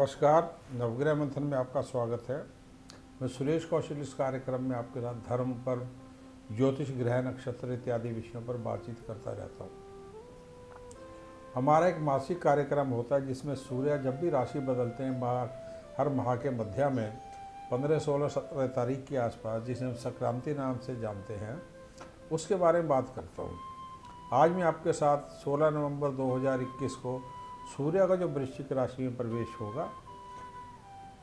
नमस्कार। नवग्रह मंथन में आपका स्वागत है। मैं सुरेश कौशल इस कार्यक्रम में आपके साथ धर्म पर, ज्योतिष, ग्रह, नक्षत्र इत्यादि विषयों पर बातचीत करता रहता हूँ। हमारा एक मासिक कार्यक्रम होता है जिसमें सूर्य जब भी राशि बदलते हैं हर माह के मध्य में 15, 16, 17 तारीख के आसपास, जिसे हम संक्रांति नाम से जानते हैं, उसके बारे में बात करता हूँ। आज मैं आपके साथ 16 नवंबर 2021 को सूर्य का जो वृश्चिक राशि में प्रवेश होगा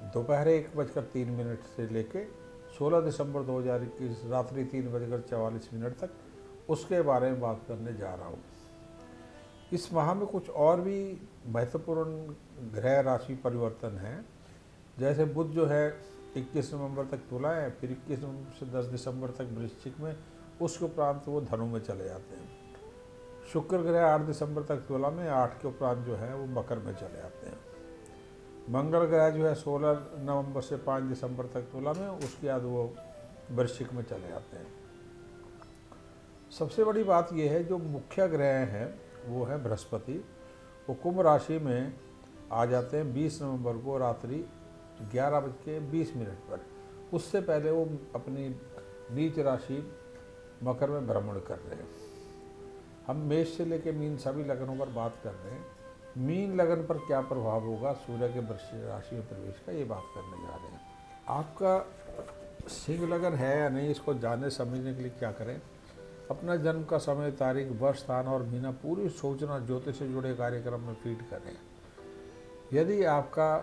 दोपहर 1:03 से लेके 16 दिसंबर 2021 रात्रि 3:44 तक, उसके बारे में बात करने जा रहा हूँ। इस माह में कुछ और भी महत्वपूर्ण ग्रह राशि परिवर्तन हैं। जैसे बुध जो है 21 नवंबर तक तुला है, फिर 21 नवंबर से 10 दिसंबर तक वृश्चिक में, उसके उपरांत वो धनु में चले जाते हैं। शुक्र ग्रह 8 दिसंबर तक तुला में, 8 के उपरांत जो है वो मकर में चले जाते हैं। मंगल ग्रह जो है 16 नवंबर से 5 दिसंबर तक तुला में, उसके बाद वो वृश्चिक में चले जाते हैं। सबसे बड़ी बात यह है, जो मुख्य ग्रह हैं वो है बृहस्पति। वो कुंभ राशि में आ जाते हैं 20 नवंबर को रात्रि 11:20 पर। उससे पहले वो अपनी नीच राशि मकर में भ्रमण कर रहे हैं। हम मेष से लेकर मीन सभी लगनों पर बात कर रहे हैं। मीन लगन पर क्या प्रभाव होगा सूर्य के वृश्चिक राशि में प्रवेश का, ये बात करने जा रहे हैं। आपका सिंह लगन है या नहीं, इसको जानने समझने के लिए क्या करें, अपना जन्म का समय, तारीख, वर्ष, स्थान और महीना पूरी सूचना ज्योतिष से जुड़े कार्यक्रम में फीड करें। यदि आपका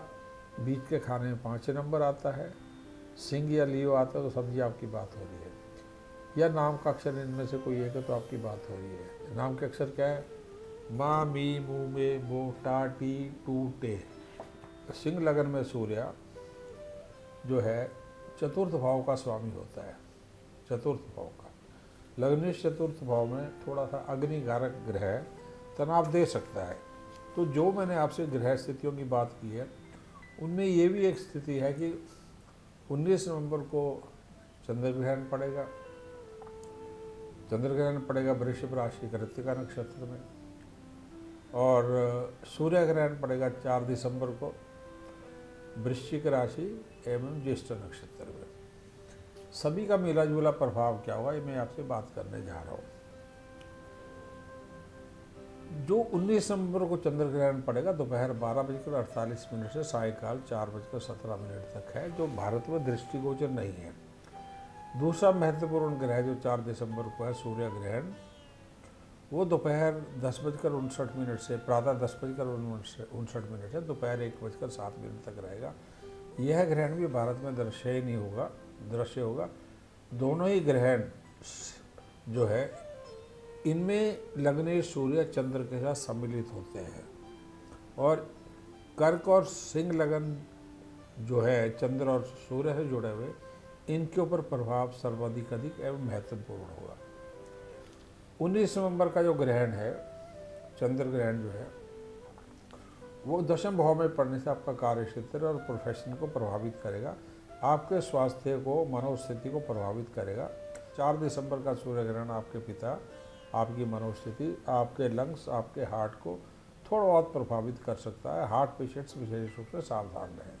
बीच के खाने में 5 नंबर आता है, सिंह या लियो आता है, तो समझिए आपकी बात हो रही है। या नाम का अक्षर इनमें से कोई एक है तो आपकी बात हो रही है। नाम के अक्षर क्या है? मा, मी, मू, मे, मो, टा, टी, टू, टे। सिंह लगन में सूर्य जो है चतुर्थ भाव का स्वामी होता है। चतुर्थ भाव का लग्नेश चतुर्थ भाव में थोड़ा सा अग्निकारक ग्रह तनाव दे सकता है। तो जो मैंने आपसे ग्रह स्थितियों की बात की है, उनमें ये भी एक स्थिति है कि 19 नवंबर को चंद्र ग्रहण पड़ेगा। चंद्र ग्रहण पड़ेगा वृषभ राशि कृत्तिका नक्षत्र में, और सूर्य ग्रहण पड़ेगा 4 दिसंबर को वृश्चिक राशि एवं ज्येष्ठ नक्षत्र में। सभी का मिला जुला प्रभाव क्या होगा, ये मैं आपसे बात करने जा रहा हूँ। जो 19 नवंबर को चंद्र ग्रहण पड़ेगा दोपहर 12:48 से सायकाल 4:17 तक है, जो भारत में दृष्टिगोचर नहीं है। दूसरा महत्वपूर्ण ग्रह जो 4 दिसंबर को है सूर्य ग्रहण, वो दोपहर 10:59 से प्रातः 10:59 से दोपहर 1:07 तक रहेगा। यह ग्रहण भी भारत में दृश्य होगा। दोनों ही ग्रहण जो है इनमें लग्नेश सूर्य चंद्र के साथ सम्मिलित होते हैं, और कर्क और सिंह लगन जो है चंद्र और सूर्य से जुड़े हुए, इनके ऊपर प्रभाव सर्वाधिक एवं महत्वपूर्ण होगा। 19 नवंबर का जो ग्रहण है, चंद्र ग्रहण जो है, वो दशम भाव में पड़ने से आपका कार्य क्षेत्र और प्रोफेशन को प्रभावित करेगा। आपके स्वास्थ्य को, मनोस्थिति को प्रभावित करेगा। 4 दिसंबर का सूर्य ग्रहण आपके पिता, आपकी मनोस्थिति, आपके लंग्स, आपके हार्ट को थोड़ा बहुत प्रभावित कर सकता है। हार्ट पेशेंट्स विशेष रूप से सावधान रहें।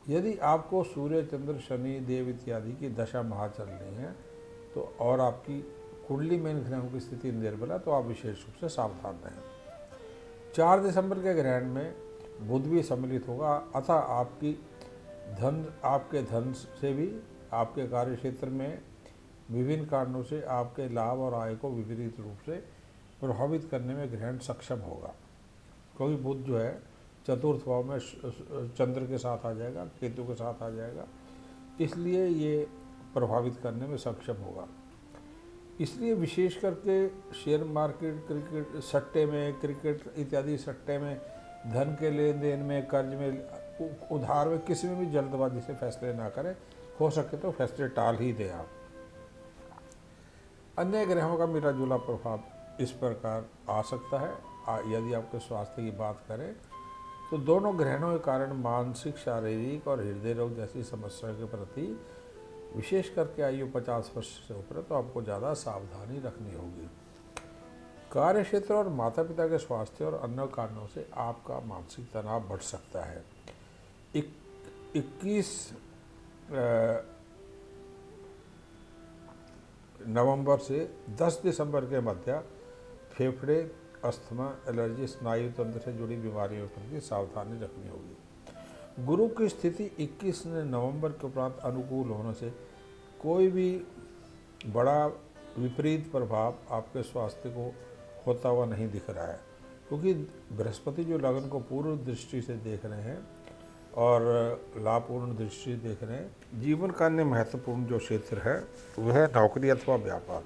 यदि आपको सूर्य, चंद्र, शनि, देव इत्यादि की दशा माह चल रही है तो, और आपकी कुंडली में इन ग्रहों की स्थिति निर्बल है, तो आप विशेष रूप से सावधान रहें। 4 दिसंबर के ग्रहण में बुध भी सम्मिलित होगा, अतः आपके धन से भी, आपके कार्य क्षेत्र में विभिन्न कारणों से आपके लाभ और आय को विपरीत रूप से प्रभावित करने में ग्रहण सक्षम होगा, क्योंकि बुध जो है चतुर्थ भाव में चंद्र के साथ आ जाएगा, केतु के साथ आ जाएगा, इसलिए ये प्रभावित करने में सक्षम होगा। इसलिए विशेष करके शेयर मार्केट, क्रिकेट, सट्टे में, क्रिकेट इत्यादि सट्टे में, धन के लेन देन में, कर्ज में, उधार में, किसी में भी जल्दबाजी से फैसले ना करें। हो सके तो फैसले टाल ही दें आप। अन्य ग्रहों का मिला जुला प्रभाव इस प्रकार आ सकता है। यदि आपके स्वास्थ्य की बात करें तो दोनों ग्रहणों के कारण मानसिक, शारीरिक और हृदय रोग जैसी समस्याओं के प्रति, विशेष करके आयु 50 वर्ष से ऊपर, तो आपको ज़्यादा सावधानी रखनी होगी। कार्य क्षेत्र और माता पिता के स्वास्थ्य और अन्य कारणों से आपका मानसिक तनाव बढ़ सकता है। 21 नवंबर से 10 दिसंबर के मध्य फेफड़े, अस्थमा, एलर्जी, स्नायु तंत्र से जुड़ी बीमारियों के प्रति सावधानी रखनी होगी। गुरु की स्थिति 21 नवंबर के उपरांत अनुकूल होने से कोई भी बड़ा विपरीत प्रभाव आपके स्वास्थ्य को होता हुआ नहीं दिख रहा है, क्योंकि बृहस्पति जो लग्न को पूर्व दृष्टि से देख रहे हैं और लाभपूर्ण दृष्टि से देख रहे हैं। जीवन का अन्य महत्वपूर्ण जो क्षेत्र है वह है नौकरी अथवा व्यापार।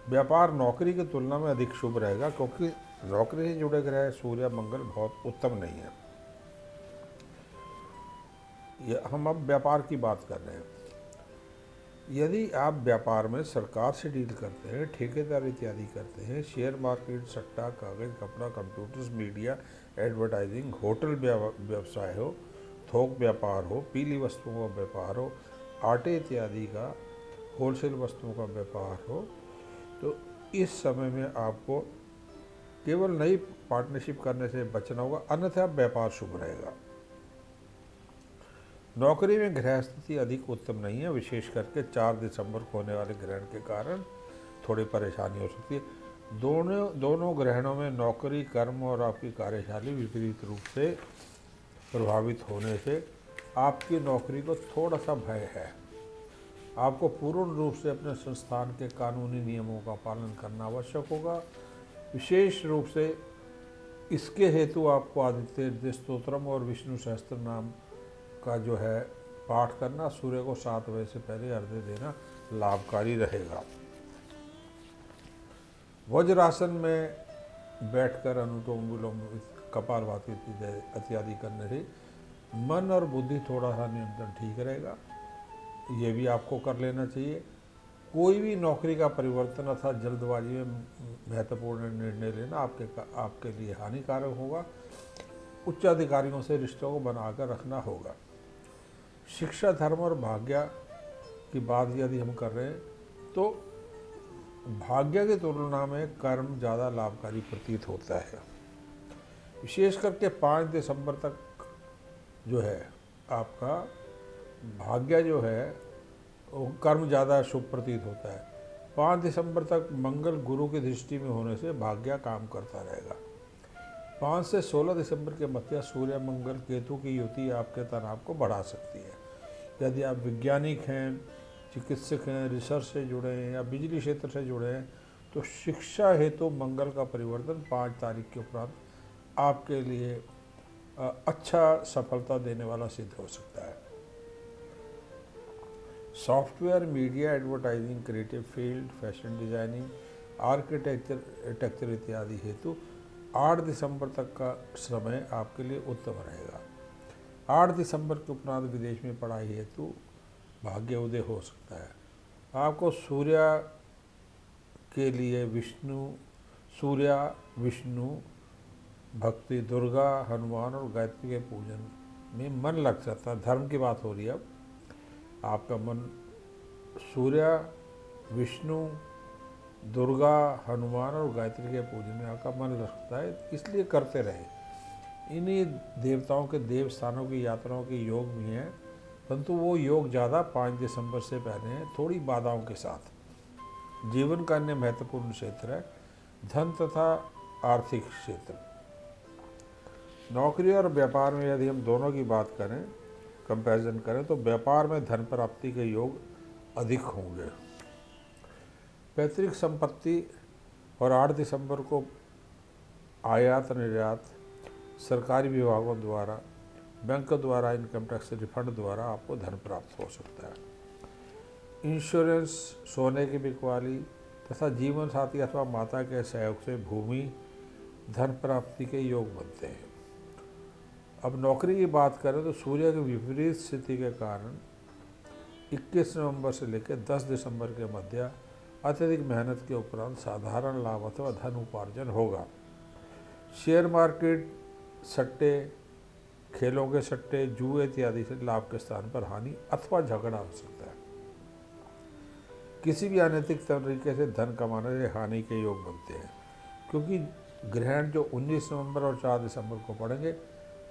व्यापार नौकरी की तुलना में अधिक शुभ रहेगा, क्योंकि नौकरी से जुड़े ग्रह सूर्य मंगल बहुत उत्तम नहीं है। हम अब व्यापार की बात कर रहे हैं। यदि आप व्यापार में सरकार से डील करते हैं, ठेकेदार इत्यादि करते हैं, शेयर मार्केट, सट्टा, कागज, कपड़ा, कंप्यूटर्स, मीडिया, एडवर्टाइजिंग, होटल व्यवसाय हो, थोक व्यापार हो, पीली वस्तुओं का व्यापार हो, आटे इत्यादि का होलसेल वस्तुओं का व्यापार हो, तो इस समय में आपको केवल नई पार्टनरशिप करने से बचना होगा, अन्यथा व्यापार शुभ रहेगा। नौकरी में ग्रह स्थिति अधिक उत्तम नहीं है, विशेष करके 4 दिसंबर को होने वाले ग्रहण के कारण थोड़ी परेशानी हो सकती है। दोनों ग्रहणों में नौकरी, कर्म और आपकी कार्यशैली विपरीत रूप से प्रभावित होने से आपकी नौकरी को थोड़ा सा भय है। आपको पूर्ण रूप से अपने संस्थान के कानूनी नियमों का पालन करना आवश्यक होगा। विशेष रूप से इसके हेतु आपको आदित्य हृदय स्तोत्रम और विष्णु सहस्त्र नाम का जो है पाठ करना, सूर्य को 7 बजे से पहले अर्घ्य देना लाभकारी रहेगा। वज्रासन में बैठकर अनुलोम विलोम, कपालभाति इत्यादि करने से मन और बुद्धि थोड़ा सा नियंत्रण ठीक रहेगा, ये भी आपको कर लेना चाहिए। कोई भी नौकरी का परिवर्तन अथवा जल्दबाजी में महत्वपूर्ण निर्णय लेना आपके लिए हानिकारक होगा। उच्च अधिकारियों से रिश्तों को बनाकर रखना होगा। शिक्षा, धर्म और भाग्य की बात यदि हम कर रहे हैं तो भाग्य की तुलना में कर्म ज़्यादा लाभकारी प्रतीत होता है। विशेष करके 5 दिसंबर तक जो है आपका भाग्य जो है वो कर्म ज़्यादा शुभ प्रतीत होता है। 5 दिसंबर तक मंगल गुरु की दृष्टि में होने से भाग्य काम करता रहेगा। 5 से 16 दिसंबर के मध्य सूर्य मंगल केतु की युति आपके तनाव को बढ़ा सकती है। यदि आप वैज्ञानिक हैं, चिकित्सक हैं, रिसर्च से जुड़े हैं या बिजली क्षेत्र से जुड़े हैं तो शिक्षा हेतु मंगल का परिवर्तन 5 तारीख के उपरांत आपके लिए अच्छा सफलता देने वाला सिद्ध हो सकता है। Software, media, advertising, creative field, fashion designing, architecture इत्यादि हेतु 8 दिसंबर तक का समय आपके लिए उत्तम रहेगा। 8 दिसंबर के उपरांत विदेश में पढ़ाई हेतु भाग्य उदय हो सकता है। आपको सूर्य के लिए सूर्य, विष्णु भक्ति, दुर्गा, हनुमान और गायत्री के पूजन में मन लग सकता है। धर्म की बात हो रही है अब। आपका मन सूर्य, विष्णु, दुर्गा, हनुमान और गायत्री के पूजन में आपका मन लगता है, इसलिए करते रहे। इन्हीं देवताओं के देव स्थानों की यात्राओं के योग भी हैं, परंतु वो योग ज़्यादा 5 दिसंबर से पहले हैं, थोड़ी बाधाओं के साथ। जीवन का अन्य महत्वपूर्ण क्षेत्र है धन तथा आर्थिक क्षेत्र। नौकरी और व्यापार में यदि हम दोनों की बात करें, कंपैरिजन करें, तो व्यापार में धन प्राप्ति के योग अधिक होंगे। पैतृक संपत्ति और 8 दिसंबर को आयात निर्यात, सरकारी विभागों द्वारा, बैंक द्वारा इनकम टैक्स रिफंड द्वारा आपको धन प्राप्त हो सकता है। इंश्योरेंस, सोने की बिकवाली तथा जीवन साथी अथवा माता के सहयोग से भूमि धन प्राप्ति के योग बनते हैं। अब नौकरी की बात करें तो सूर्य की विपरीत स्थिति के कारण 21 नवंबर से लेकर 10 दिसंबर के मध्य अत्यधिक मेहनत के उपरांत साधारण लाभ अथवा धन उपार्जन होगा। शेयर मार्केट, सट्टे, खेलों के सट्टे, जुए इत्यादि से लाभ के स्थान पर हानि अथवा झगड़ा हो सकता है। किसी भी अनैतिक तरीके से धन कमाने से हानि के योग बनते हैं, क्योंकि ग्रहण जो 19 नवंबर और 4 दिसंबर को पड़ेंगे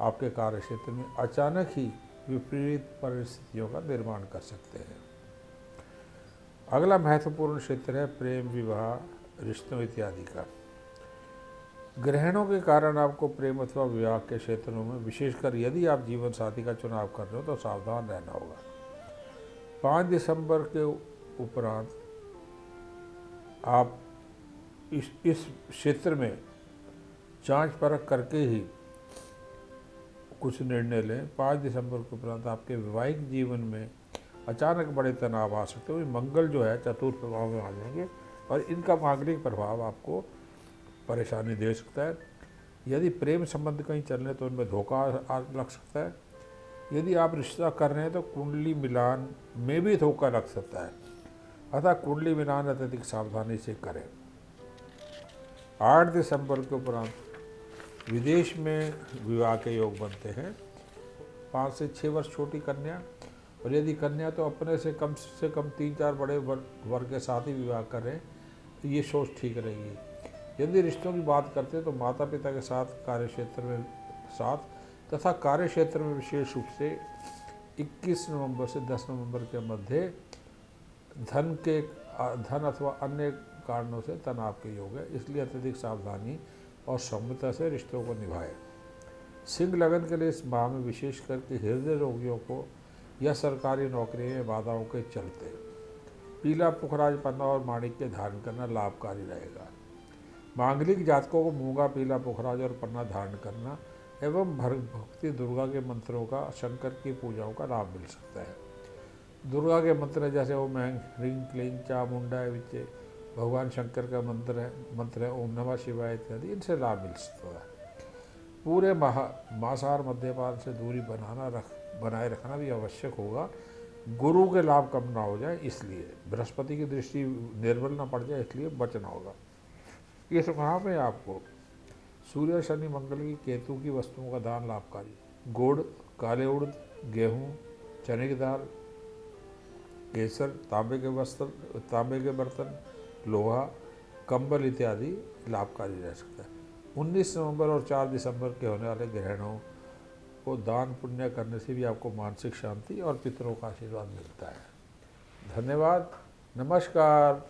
आपके कार्य क्षेत्र में अचानक ही विपरीत परिस्थितियों का निर्माण कर सकते हैं। अगला महत्वपूर्ण क्षेत्र है प्रेम, विवाह, रिश्तों इत्यादि का। ग्रहणों के कारण आपको प्रेम अथवा विवाह के क्षेत्रों में, विशेषकर यदि आप जीवन साथी का चुनाव कर रहे हो तो सावधान रहना होगा। 5 दिसंबर के उपरांत आप इस क्षेत्र में जांच परख करके ही कुछ निर्णय लें। 5 दिसंबर के उपरांत आपके वैवाहिक जीवन में अचानक बड़े तनाव आ सकते हैं। मंगल जो है चतुर्थ भाव में आ जाएंगे और इनका मांगलिक प्रभाव आपको परेशानी दे सकता है। यदि प्रेम संबंध कहीं चल रहे तो उनमें धोखा लग सकता है। यदि आप रिश्ता कर रहे हैं तो कुंडली मिलान में भी धोखा लग सकता है, अतः कुंडली मिलान अत्यधिक सावधानी से करें। 8 दिसंबर के उपरांत विदेश में विवाह के योग बनते हैं। 5 से 6 वर्ष छोटी कन्या, और यदि कन्या तो अपने से कम 3-4 बड़े वर्ग के साथ ही विवाह करें तो ये सोच ठीक रहेगी। यदि रिश्तों की बात करते हैं तो माता पिता के साथ कार्य क्षेत्र में साथ तथा कार्य क्षेत्र में विशेष रूप से 21 नवंबर से 10 नवंबर के मध्य धन अथवा अन्य कारणों से तनाव के योग है, इसलिए अत्यधिक सावधानी और सौम्यता से रिश्तों को निभाएं। सिंह लगन के लिए इस माह में विशेष करके हृदय रोगियों को या सरकारी नौकरी में बाधाओं के चलते पीला पुखराज पन्ना और माणिक्य धारण करना लाभकारी रहेगा। मांगलिक जातकों को मूंगा, पीला पुखराज और पन्ना धारण करना एवं भक्ति दुर्गा के मंत्रों का, शंकर की पूजाओं का लाभ मिल सकता है। दुर्गा के मंत्र जैसे ओम ह्रीं क्लीं चामुंडा विचे, भगवान शंकर का मंत्र है ओम नमः शिवाय इत्यादि, इनसे लाभ मिल सकता है। पूरे मांसाहार मद्यपान से दूरी बनाए रखना भी आवश्यक होगा। गुरु के लाभ कम ना हो जाए, इसलिए बृहस्पति की दृष्टि निर्बल ना पड़ जाए, इसलिए बचना होगा। इस माह में आपको सूर्य, शनि, मंगल की, केतु की वस्तुओं का दान लाभकारी। गुड़, काले उड़द, गेहूँ, चने की दाल, केसर, तांबे के बर्तन, लोहा, कंबल इत्यादि लाभकारी रह सकता है। 19 नवंबर और 4 दिसंबर के होने वाले ग्रहणों को दान पुण्य करने से भी आपको मानसिक शांति और पितरों का आशीर्वाद मिलता है। धन्यवाद, नमस्कार।